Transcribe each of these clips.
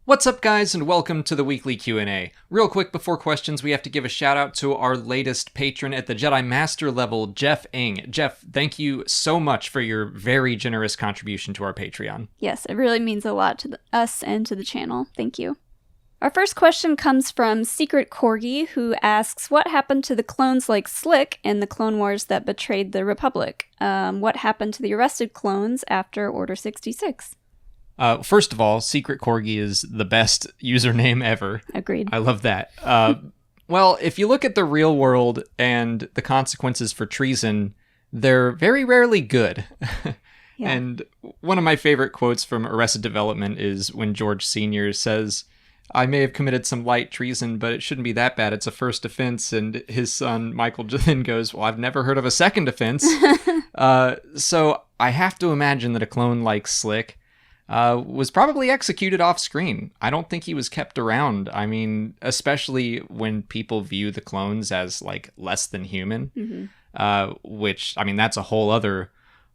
What's up, guys, and welcome to the weekly Q&A. Real quick before questions, we have to give a shout out to our latest patron at the Jedi Master level, Jeff Ng. Jeff, thank you so much for your very generous contribution to our Patreon. Yes, it really means a lot to us and to the channel. Thank you. Our first question comes from Secret Corgi, who asks, what happened to the clones like Slick in the Clone Wars that betrayed the Republic? What happened to the arrested clones after Order 66? First of all, Secret Corgi is the best username ever. Agreed. I love that. Well, if you look at the real world and the consequences for treason, they're very rarely good. Yeah. And one of my favorite quotes from Arrested Development is when George Sr. says, I may have committed some light treason, but it shouldn't be that bad. It's a first offense. And his son, Michael, then goes, well, I've never heard of a second offense. So I have to imagine that a clone like Slick was probably executed off screen. I don't think he was kept around. I mean, especially when people view the clones as like less than human, which, I mean, that's a whole other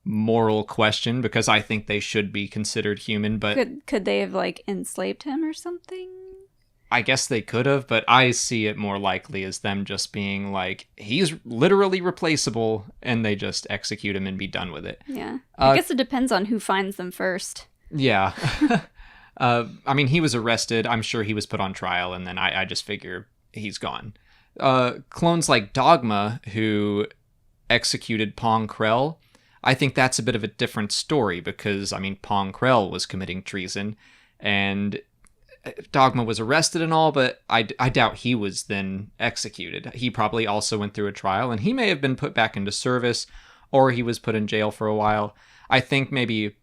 moral question because I think they should be considered human. But could they have like enslaved him or something? I guess they could have, but I see it more likely as them just being like, he's literally replaceable, and they just execute him and be done with it. Yeah. I guess it depends on who finds them first. Yeah. I mean, he was arrested. I'm sure he was put on trial, and then I just figure he's gone. Clones like Dogma, who executed Pong Krell, I think that's a bit of a different story because, I mean, Pong Krell was committing treason, and Dogma was arrested and all, but I doubt he was then executed. He probably also went through a trial, and he may have been put back into service, or he was put in jail for a while. I think maybe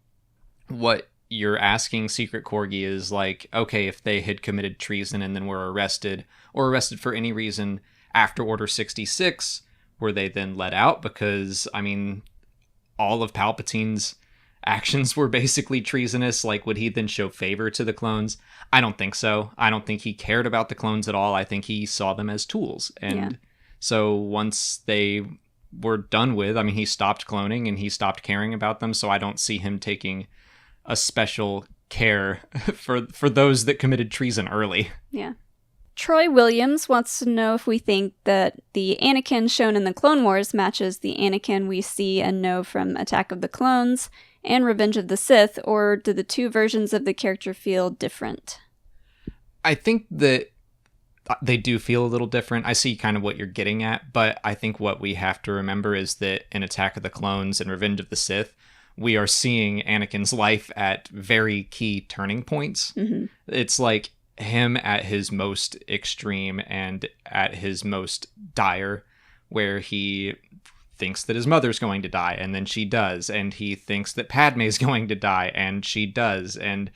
what you're asking, Secret Corgi, is like, okay, if they had committed treason and then were arrested, or arrested for any reason after Order 66, were they then let out? Because, I mean, all of Palpatine's actions were basically treasonous. Like, would he then show favor to the clones? I don't think so. I don't think he cared about the clones at all. I think he saw them as tools. And so once they were done with, I mean, he stopped cloning and he stopped caring about them. So I don't see him taking a special care for those that committed treason early. Yeah. Troy Williams wants to know if we think that the Anakin shown in the Clone Wars matches the Anakin we see and know from Attack of the Clones and Revenge of the Sith, or do the two versions of the character feel different? I think that they do feel a little different. I see kind of what you're getting at, but I think what we have to remember is that in Attack of the Clones and Revenge of the Sith, we are seeing Anakin's life at very key turning points. Mm-hmm. It's like him at his most extreme and at his most dire, where he thinks that his mother's going to die, and then she does, and he thinks that Padme's going to die, and she does. And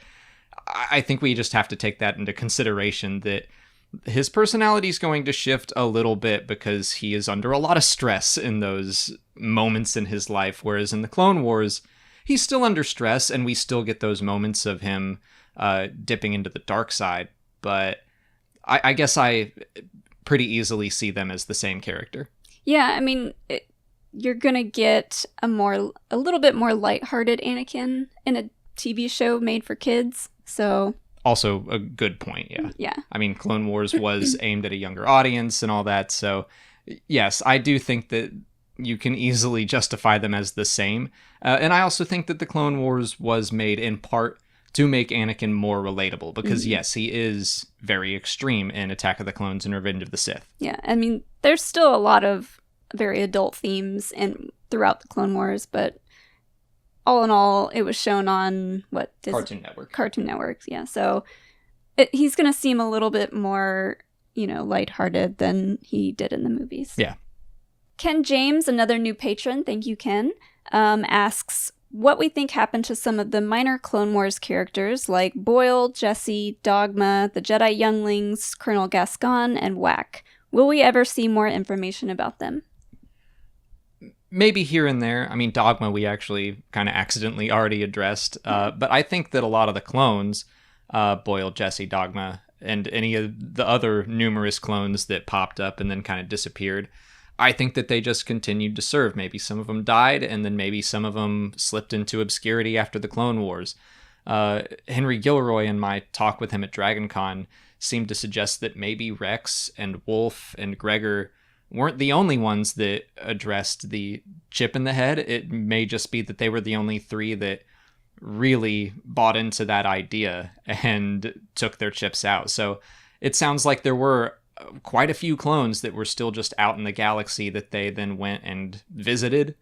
I think we just have to take that into consideration, that his personality is going to shift a little bit because he is under a lot of stress in those moments in his life, whereas in the Clone Wars, he's still under stress, and we still get those moments of him dipping into the dark side. But I guess I pretty easily see them as the same character. Yeah, I mean, you're gonna get a little bit more lighthearted Anakin in a TV show made for kids, so... Also a good point, yeah. Yeah. I mean, Clone Wars was aimed at a younger audience and all that, so yes, I do think that you can easily justify them as the same. And I also think that the Clone Wars was made in part to make Anakin more relatable, because yes, he is very extreme in Attack of the Clones and Revenge of the Sith. Yeah, I mean, there's still a lot of very adult themes throughout the Clone Wars, but all in all, it was shown on, Cartoon Network. Cartoon Network, yeah. So he's going to seem a little bit more, lighthearted than he did in the movies. Yeah. Ken James, another new patron, thank you, Ken, asks what we think happened to some of the minor Clone Wars characters like Boyle, Jesse, Dogma, the Jedi Younglings, Colonel Gascon, and Wack. Will we ever see more information about them? Maybe here and there. I mean, Dogma we actually kind of accidentally already addressed. But I think that a lot of the clones, Boyle, Jesse, Dogma, and any of the other numerous clones that popped up and then kind of disappeared, I think that they just continued to serve. Maybe some of them died, and then maybe some of them slipped into obscurity after the Clone Wars. Henry Gilroy, in my talk with him at DragonCon, seemed to suggest that maybe Rex and Wolf and Gregor weren't the only ones that addressed the chip in the head. It may just be that they were the only three that really bought into that idea and took their chips out. So it sounds like there were quite a few clones that were still just out in the galaxy that they then went and visited.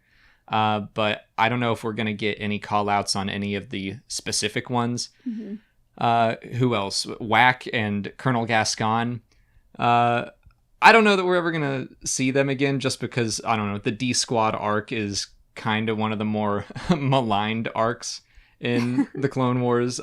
But I don't know if we're going to get any call outs on any of the specific ones. Mm-hmm. Who else? Whack and Colonel Gascon. I don't know that we're ever going to see them again, just because, I don't know, the D-Squad arc is kind of one of the more maligned arcs in the Clone Wars.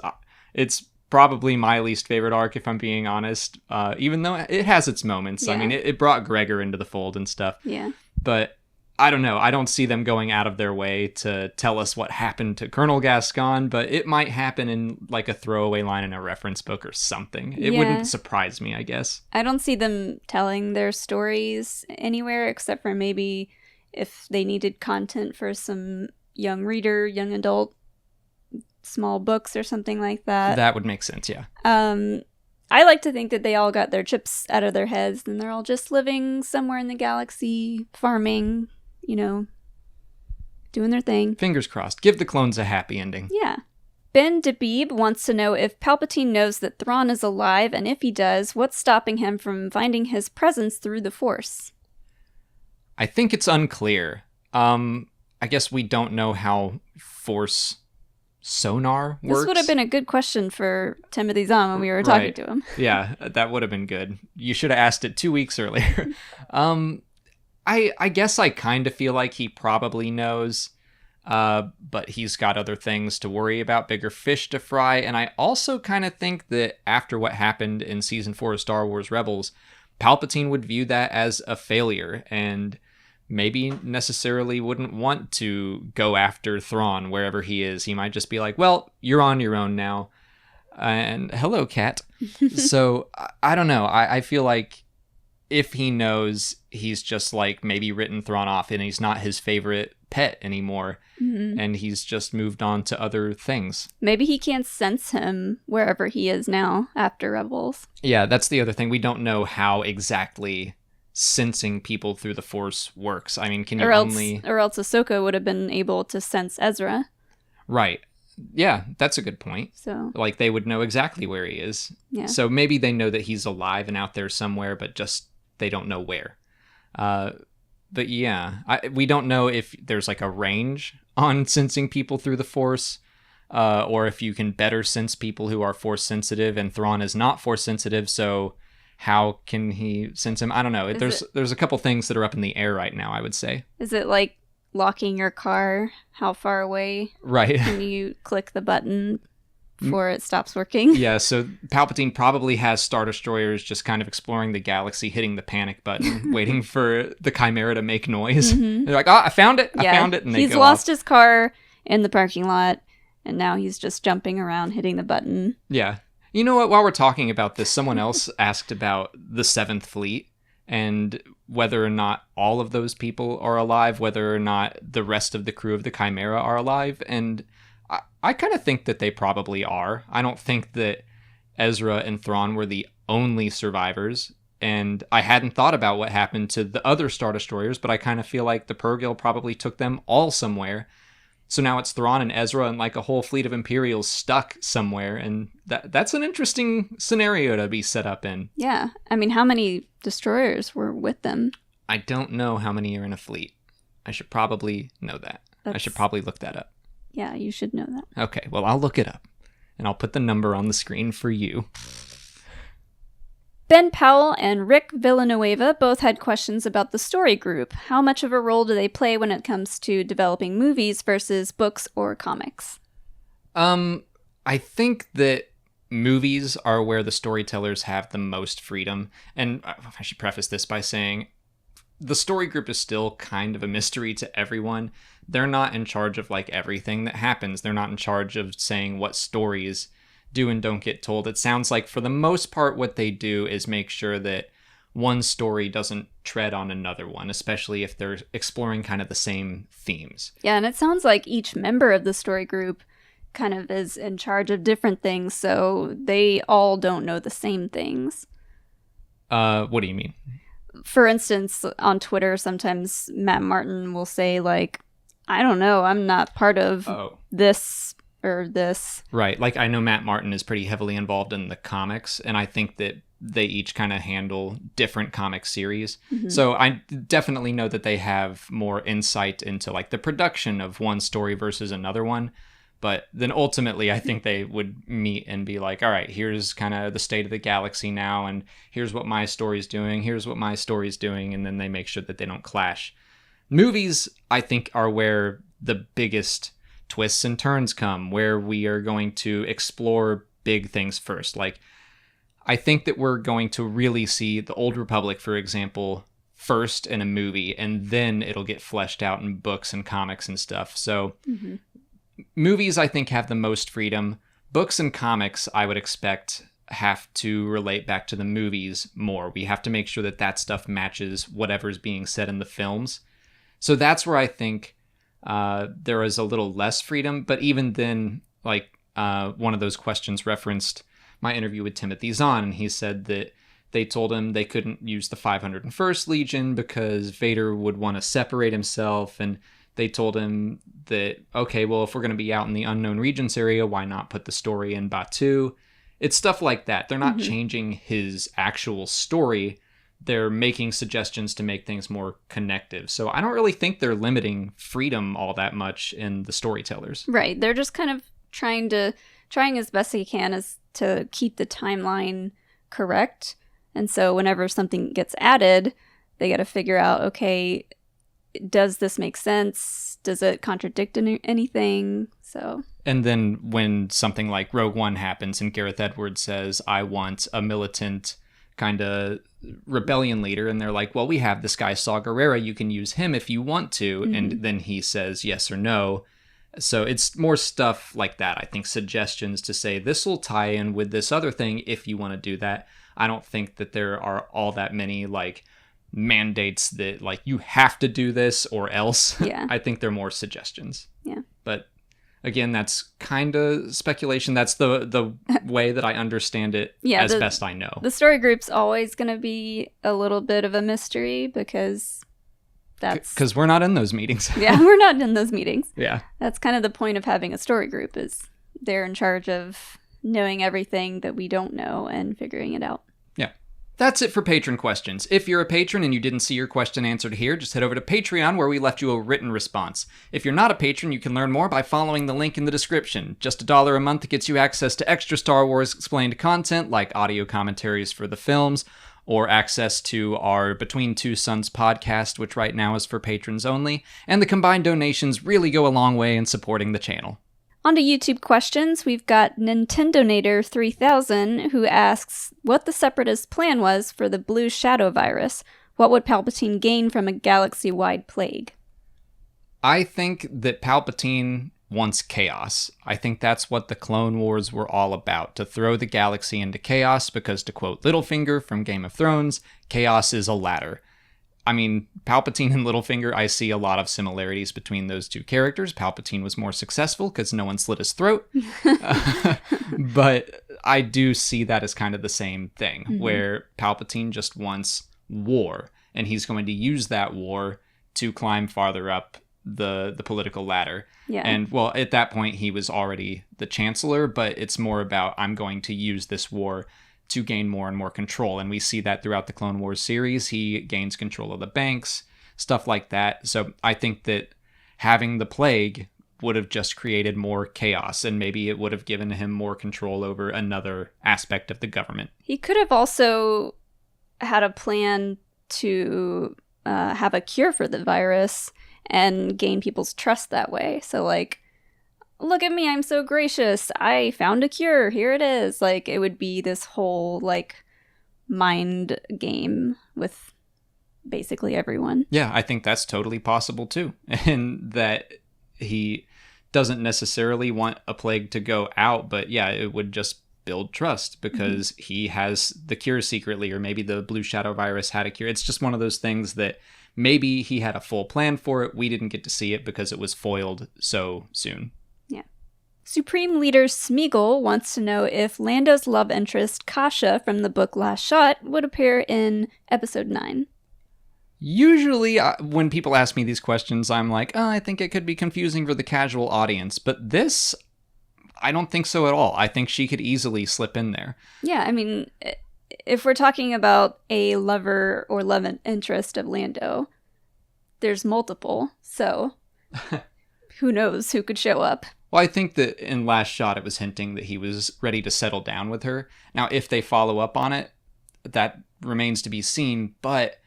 It's probably my least favorite arc, if I'm being honest, even though it has its moments. Yeah. I mean, it brought Gregor into the fold and stuff. Yeah. But I don't know. I don't see them going out of their way to tell us what happened to Colonel Gascon, but it might happen in like a throwaway line in a reference book or something. It wouldn't surprise me, I guess. I don't see them telling their stories anywhere, except for maybe if they needed content for some young reader, young adult, small books or something like that. That would make sense, yeah. I like to think that they all got their chips out of their heads and they're all just living somewhere in the galaxy, farming, doing their thing. Fingers crossed. Give the clones a happy ending. Yeah. Ben Dabib wants to know if Palpatine knows that Thrawn is alive, and if he does, what's stopping him from finding his presence through the Force? I think it's unclear. I guess we don't know how Force sonar works. This would have been a good question for Timothy Zahn when we were talking to him. Yeah, that would have been good. You should have asked it 2 weeks earlier. I guess I kind of feel like he probably knows, but he's got other things to worry about, bigger fish to fry. And I also kind of think that after what happened in Season 4 of Star Wars Rebels, Palpatine would view that as a failure and maybe necessarily wouldn't want to go after Thrawn wherever he is. He might just be like, well, you're on your own now. And hello, cat. So I don't know. I feel like if he knows, he's just like maybe written Thrawn off and he's not his favorite pet anymore. Mm-hmm. And he's just moved on to other things. Maybe he can't sense him wherever he is now after Rebels. Yeah, that's the other thing. We don't know how exactly sensing people through the Force works. I mean, can you or else Ahsoka would have been able to sense Ezra. Right. Yeah, that's a good point. So, like, they would know exactly where he is. Yeah. So maybe they know that he's alive and out there somewhere, but just they don't know where. But yeah, we don't know if there's like a range on sensing people through the Force, or if you can better sense people who are Force sensitive, and Thrawn is not Force sensitive, so how can he sense him? I don't know. There's a couple things that are up in the air right now, I would say. Is it like locking your car? How far away can you click the button before it stops working? Yeah, so Palpatine probably has Star Destroyers just kind of exploring the galaxy, hitting the panic button, waiting for the Chimera to make noise. Mm-hmm. They're like, I found it! I found it! And he's lost his car in the parking lot, and now he's just jumping around, hitting the button. Yeah. You know what? While we're talking about this, someone else asked about the 7th Fleet and whether or not all of those people are alive, whether or not the rest of the crew of the Chimera are alive. And I kind of think that they probably are. I don't think that Ezra and Thrawn were the only survivors. And I hadn't thought about what happened to the other Star Destroyers, but I kind of feel like the Purrgil probably took them all somewhere. So now it's Thrawn and Ezra and like a whole fleet of Imperials stuck somewhere. And that's an interesting scenario to be set up in. Yeah. I mean, how many destroyers were with them? I don't know how many are in a fleet. I should probably know that. I should probably look that up. Yeah, you should know that. Okay, well, I'll look it up. And I'll put the number on the screen for you. Ben Powell and Rick Villanueva both had questions about the story group. How much of a role do they play when it comes to developing movies versus books or comics? I think that movies are where the storytellers have the most freedom. And I should preface this by saying the story group is still kind of a mystery to everyone. They're not in charge of like everything that happens. They're not in charge of saying what stories do and don't get told. It sounds like for the most part what they do is make sure that one story doesn't tread on another one, especially if they're exploring kind of the same themes. Yeah, and it sounds like each member of the story group kind of is in charge of different things, so they all don't know the same things. What do you mean? For instance, on Twitter, sometimes Matt Martin will say, like, I don't know, I'm not part of this or this. Right. Like, I know Matt Martin is pretty heavily involved in the comics, and I think that they each kind of handle different comic series. Mm-hmm. So I definitely know that they have more insight into, like, the production of one story versus another one. But then ultimately, I think they would meet and be like, all right, here's kind of the state of the galaxy now, and here's what my story's doing, here's what my story's doing, and then they make sure that they don't clash. Movies, I think, are where the biggest twists and turns come, where we are going to explore big things first. Like, I think that we're going to really see the Old Republic, for example, first in a movie, and then it'll get fleshed out in books and comics and stuff. So movies, I think, have the most freedom. Books and comics, I would expect, have to relate back to the movies more. We have to make sure that that stuff matches whatever's being said in the films. So that's where I think there is a little less freedom. But even then, like, one of those questions referenced my interview with Timothy Zahn, and he said that they told him they couldn't use the 501st Legion because Vader would want to separate himself, and they told him that, okay, well, if we're going to be out in the unknown regions area, why not put the story in Batuu? It's stuff like that. They're not changing his actual story. They're making suggestions to make things more connective. So I don't really think they're limiting freedom all that much in the storytellers. Right. They're just kind of trying as best they can as to keep the timeline correct. And so whenever something gets added, they got to figure out, okay, does this make sense? Does it contradict anything? So. And then when something like Rogue One happens and Gareth Edwards says, I want a militant kind of rebellion leader, and they're like, well, we have this guy Saw Gerrera, you can use him if you want to. And then he says yes or no. So it's more stuff like that. I think suggestions to say this will tie in with this other thing if you want to do that. I don't think that there are all that many like mandates that like you have to do this or else. Yeah. I think they're more suggestions. Yeah. But again, that's kind of speculation. That's the way that I understand it as best I know. The story group's always going to be a little bit of a mystery because because we're not in those meetings. Yeah, we're not in those meetings. Yeah. That's kind of the point of having a story group, is they're in charge of knowing everything that we don't know and figuring it out. Yeah. That's it for patron questions. If you're a patron and you didn't see your question answered here, just head over to Patreon where we left you a written response. If you're not a patron, you can learn more by following the link in the description. Just $1 a month gets you access to extra Star Wars explained content like audio commentaries for the films, or access to our Between Two Suns podcast, which right now is for patrons only, and the combined donations really go a long way in supporting the channel. On to YouTube questions, we've got Nintendonator 3000, who asks what the Separatist plan was for the Blue Shadow virus. What would Palpatine gain from a galaxy-wide plague? I think that Palpatine wants chaos. I think that's what the Clone Wars were all about, to throw the galaxy into chaos, because to quote Littlefinger from Game of Thrones, chaos is a ladder. I mean, Palpatine and Littlefinger, I see a lot of similarities between those two characters. Palpatine was more successful because no one slit his throat. But I do see that as kind of the same thing, where Palpatine just wants war, and he's going to use that war to climb farther up the political ladder. Yeah. And well, at that point he was already the chancellor, but it's more about I'm going to use this war to gain more and more control. And we see that throughout the Clone Wars series. He gains control of the banks, stuff like that. So I think that having the plague would have just created more chaos, and maybe it would have given him more control over another aspect of the government. He could have also had a plan to have a cure for the virus and gain people's trust that way. So like, look at me, I'm so gracious, I found a cure, here it is. Like, it would be this whole like mind game with basically everyone. Yeah, I think that's totally possible too. And that he doesn't necessarily want a plague to go out, but yeah, it would just build trust because he has the cure secretly, or maybe the Blue Shadow virus had a cure. It's just one of those things that maybe he had a full plan for it. We didn't get to see it because it was foiled so soon. Yeah. Supreme Leader Smeagol wants to know if Lando's love interest, Kasha, from the book Last Shot, would appear in Episode 9. Usually, when people ask me these questions, I'm like, oh, I think it could be confusing for the casual audience. But this, I don't think so at all. I think she could easily slip in there. Yeah, I mean, if we're talking about a lover or love interest of Lando, there's multiple, so who knows who could show up. Well, I think that in Last Shot, it was hinting that he was ready to settle down with her. Now, if they follow up on it, that remains to be seen, but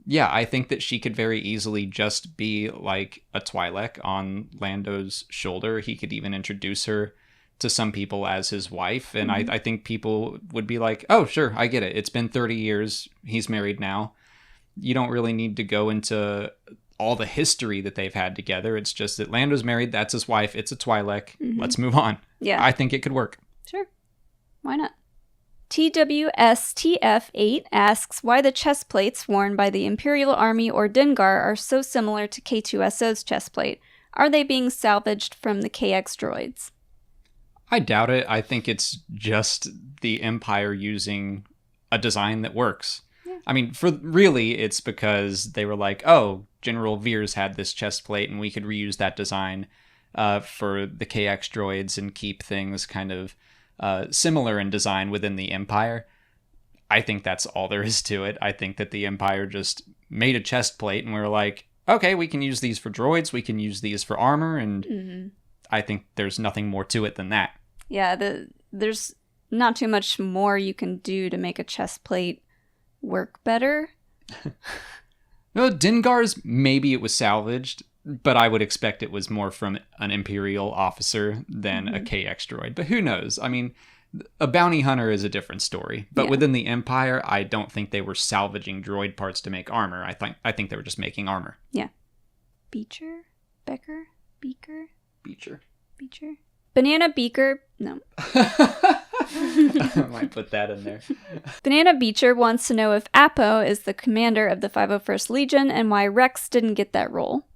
yeah, I think that she could very easily just be like a Twi'lek on Lando's shoulder. He could even introduce her to some people as his wife, and I think people would be like, oh, sure, I get it. It's been 30 years. He's married now. You don't really need to go into all the history that they've had together. It's just that Lando's married, that's his wife, it's a Twi'lek. Let's move on. Yeah. I think it could work. Sure. Why not? TWSTF8 asks why the chest plates worn by the Imperial Army or Dengar are so similar to K2SO's chest plate. Are they being salvaged from the KX droids? I doubt it. I think it's just the Empire using a design that works. Yeah. I mean, it's because they were like, oh, General Veers had this chest plate and we could reuse that design for the KX droids and keep things kind of similar in design within the Empire. I think that's all there is to it. I think that the Empire just made a chest plate and we were like, okay, we can use these for droids, we can use these for armor, and I think there's nothing more to it than that. Yeah, there's not too much more you can do to make a chest plate work better. No, Dengar's, maybe it was salvaged, but I would expect it was more from an Imperial officer than a KX droid. But who knows? I mean, a bounty hunter is a different story. But within the Empire, I don't think they were salvaging droid parts to make armor. I think they were just making armor. Yeah. Beecher? Becker? Beaker? Beecher. Banana Beaker? No. I might put that in there. Banana Beecher wants to know if Apo is the commander of the 501st Legion and why Rex didn't get that role.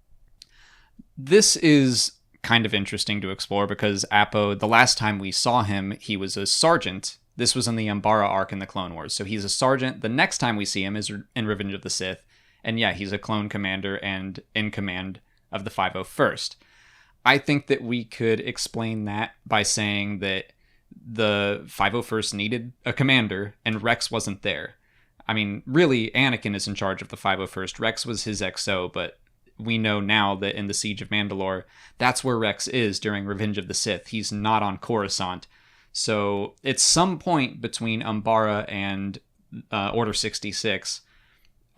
This is kind of interesting to explore because Apo, the last time we saw him, he was a sergeant. This was in the Umbara arc in the Clone Wars. So he's a sergeant. The next time we see him is in Revenge of the Sith. And yeah, he's a clone commander and in command of the 501st. I think that we could explain that by saying that the 501st needed a commander and Rex wasn't there. I mean, really, Anakin is in charge of the 501st. Rex was his XO, but we know now that in the Siege of Mandalore, that's where Rex is during Revenge of the Sith. He's not on Coruscant. So it's some point between Umbara and Order 66,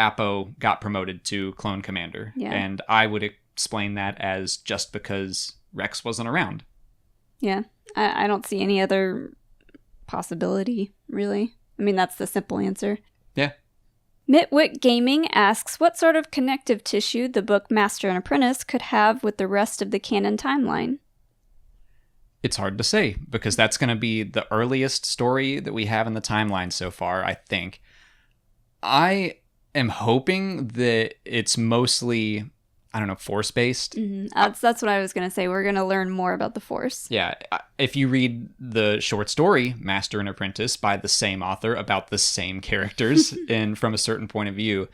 Apo got promoted to clone commander. Yeah. And I would explain that as just because Rex wasn't around. Yeah, I don't see any other possibility, really. I mean, that's the simple answer. Yeah. Mitwick Gaming asks what sort of connective tissue the book Master and Apprentice could have with the rest of the canon timeline. It's hard to say, because that's going to be the earliest story that we have in the timeline so far, I think. I am hoping that it's mostly, I don't know, Force-based. Mm-hmm. That's what I was going to say. We're going to learn more about the Force. Yeah. If you read the short story, Master and Apprentice, by the same author about the same characters and from a certain point of view,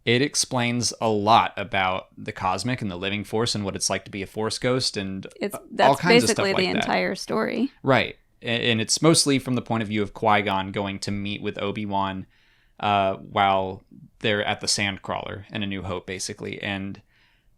it explains a lot about the cosmic and the living Force and what it's like to be a Force ghost and all kinds of stuff like that. That's basically the entire story. Right. And it's mostly from the point of view of Qui-Gon going to meet with Obi-Wan while they're at the Sandcrawler in A New Hope, basically. And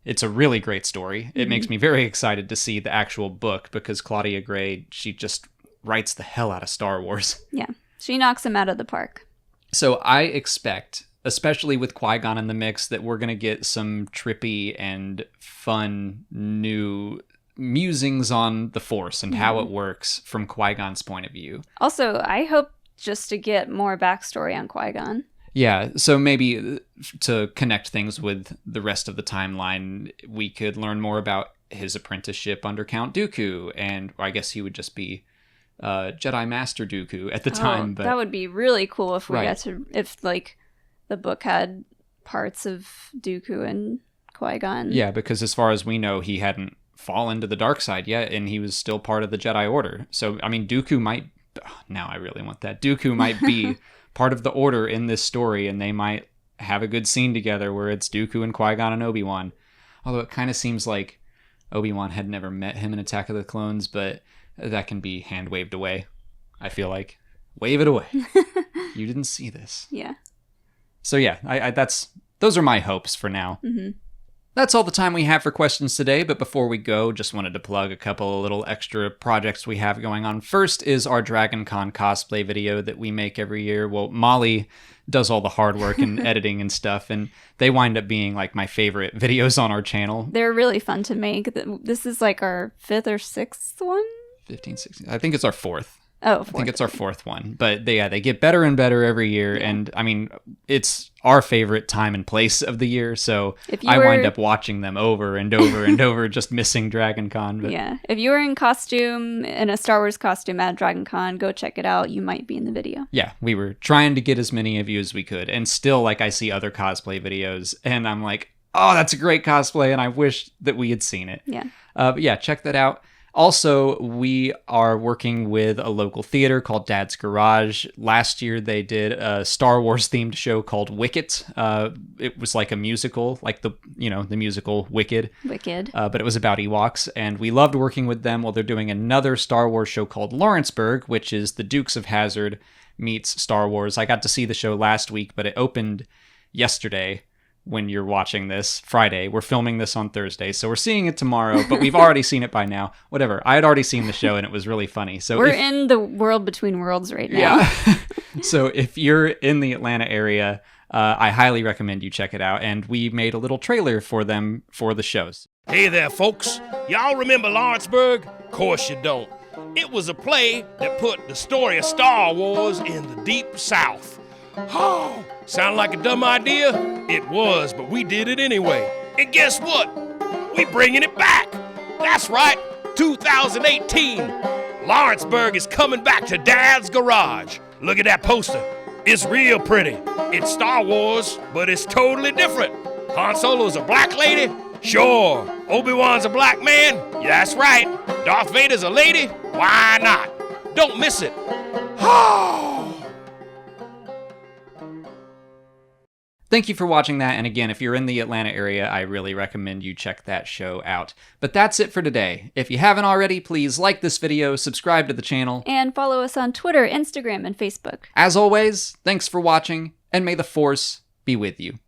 it's a really great story. It makes me very excited to see the actual book because Claudia Gray, she just writes the hell out of Star Wars. Yeah, she knocks him out of the park. So I expect, especially with Qui-Gon in the mix, that we're going to get some trippy and fun new musings on the Force and how it works from Qui-Gon's point of view. Also, I hope just to get more backstory on Qui-Gon. Yeah, so maybe to connect things with the rest of the timeline, we could learn more about his apprenticeship under Count Dooku, and I guess he would just be Jedi Master Dooku at the time. But that would be really cool if we got to, if like the book had parts of Dooku and Qui-Gon. Yeah, because as far as we know, he hadn't fall into the dark side yet, and he was still part of the Jedi Order. So, I mean, Dooku might... Now I really want that. Dooku might be part of the Order in this story, and they might have a good scene together where it's Dooku and Qui-Gon and Obi-Wan. Although it kind of seems like Obi-Wan had never met him in Attack of the Clones, but that can be hand-waved away, I feel like. Wave it away. You didn't see this. Yeah. So yeah, those are my hopes for now. Mm-hmm. That's all the time we have for questions today, but before we go, just wanted to plug a couple of little extra projects we have going on. First is our Dragon Con cosplay video that we make every year. Well, Molly does all the hard work and editing and stuff, and they wind up being like my favorite videos on our channel. They're really fun to make. This is like our 5th or 6th one? 15, 16. I think it's our 4th. Oh, I think it's our 4th one. But they get better and better every year. Yeah. And I mean, it's our favorite time and place of the year. So I wind up watching them over and over and over, just missing Dragon Con. But... Yeah. If you were in a Star Wars costume at Dragon Con, go check it out. You might be in the video. Yeah. We were trying to get as many of you as we could. And still, like, I see other cosplay videos and I'm like, oh, that's a great cosplay. And I wish that we had seen it. Yeah. But yeah, check that out. Also, we are working with a local theater called Dad's Garage. Last year, they did a Star Wars-themed show called Wicket. It was like a musical, like the musical Wicked. Wicked. But it was about Ewoks, and we loved working with them. Well, they're doing another Star Wars show called Lawrenceburg, which is the Dukes of Hazzard meets Star Wars. I got to see the show last week, but it opened yesterday. When you're watching this, Friday. We're filming this on Thursday, so we're seeing it tomorrow, but we've already seen it by now. Whatever. I had already seen the show, and it was really funny. So we're in the world between worlds right now. Yeah. So if you're in the Atlanta area, I highly recommend you check it out, and we made a little trailer for them for the shows. Hey there, folks. Y'all remember Lawrenceburg? Of course you don't. It was a play that put the story of Star Wars in the deep South. Oh, sound like a dumb idea? It was, but we did it anyway. And guess what? We bringing it back. That's right, 2018. Lawrenceburg is coming back to Dad's Garage. Look at that poster. It's real pretty. It's Star Wars, but it's totally different. Han Solo's a black lady? Sure. Obi-Wan's a black man? Yeah, that's right. Darth Vader's a lady? Why not? Don't miss it. Oh. Thank you for watching that, and again, if you're in the Atlanta area, I really recommend you check that show out. But that's it for today. If you haven't already, please like this video, subscribe to the channel, and follow us on Twitter, Instagram, and Facebook. As always, thanks for watching, and may the Force be with you.